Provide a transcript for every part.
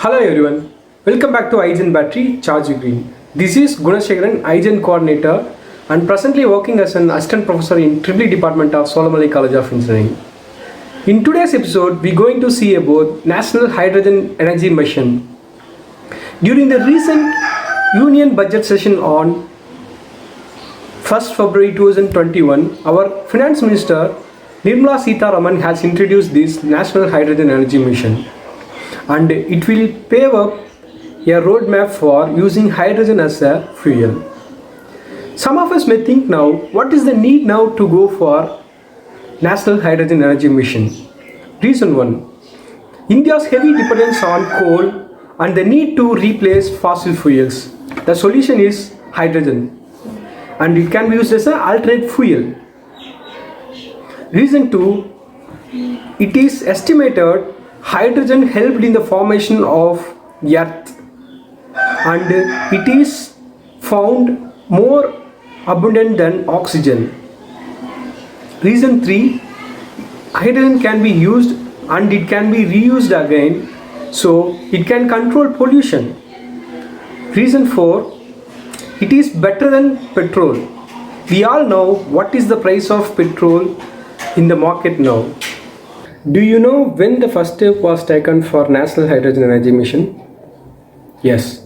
Hello everyone, welcome back to iGen Battery Charge Green. This is Gunasekaran, iGen Coordinator and presently working as an Assistant Professor in Tripoli Department of Solamalai College of Engineering. In today's episode, we're going to see about National Hydrogen Energy Mission. During the recent Union Budget session on 1st February 2021, our Finance Minister Nirmala Sitharaman has introduced this National Hydrogen Energy Mission. And it will pave up a roadmap for using hydrogen as a fuel. Some of us may think now, what is the need now to go for National Hydrogen Energy Mission? Reason 1. India's heavy dependence on coal and the need to replace fossil fuels. The solution is hydrogen and it can be used as an alternate fuel. Reason 2. It is estimated hydrogen helped in the formation of earth and it is found more abundant than oxygen. Reason 3. Hydrogen can be used and it can be reused again, so it can control pollution. Reason 4. It is better than petrol. We all know what is the price of petrol in the market now. Do you know when the first step was taken for National Hydrogen Energy Mission? Yes,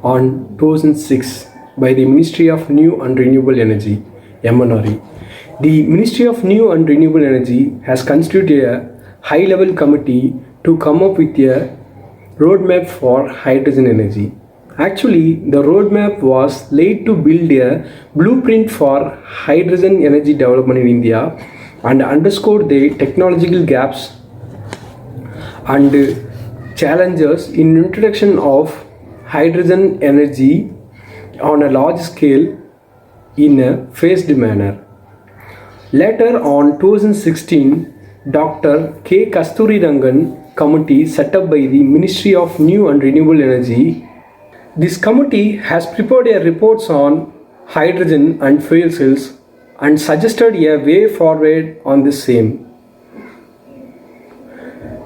on 2006 by the Ministry of New and Renewable Energy, MNRE. The Ministry of New and Renewable Energy has constituted a high-level committee to come up with a roadmap for hydrogen energy. Actually, the roadmap was laid to build a blueprint for hydrogen energy development in India and underscore the technological gaps and challenges in introduction of hydrogen energy on a large scale in a phased manner. Later on 2016, Dr. K. Kasturirangan committee set up by the Ministry of New and Renewable Energy. This committee has prepared a reports on hydrogen and fuel cells and suggested a way forward on the same.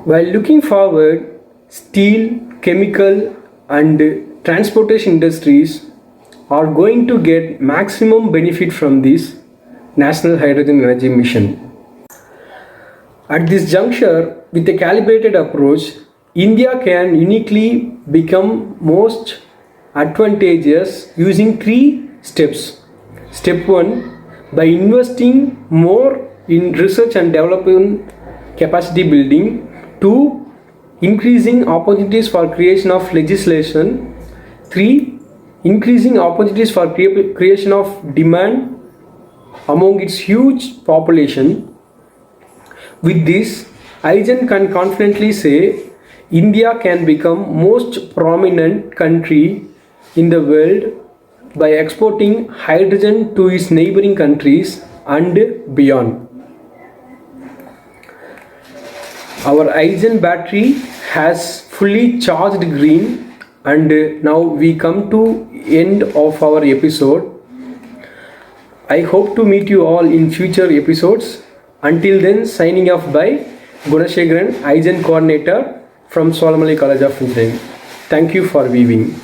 While looking forward, steel, chemical and transportation industries are going to get maximum benefit from this National Hydrogen Energy Mission. At this juncture, with a calibrated approach, India can uniquely become most advantageous using 3 steps. Step 1. By investing more in research and development capacity building. 2. Increasing opportunities for creation of legislation. 3. Increasing opportunities for creation of demand among its huge population. With this, iGen can confidently say India can become most prominent country in the world by exporting hydrogen to its neighboring countries and beyond. Our iGen battery has fully charged green and now we come to end of our episode. I hope to meet you all in future episodes. Until then, signing off by Gunasekaran, iGen Coordinator from Solamalai College of Engineering. Thank you for viewing.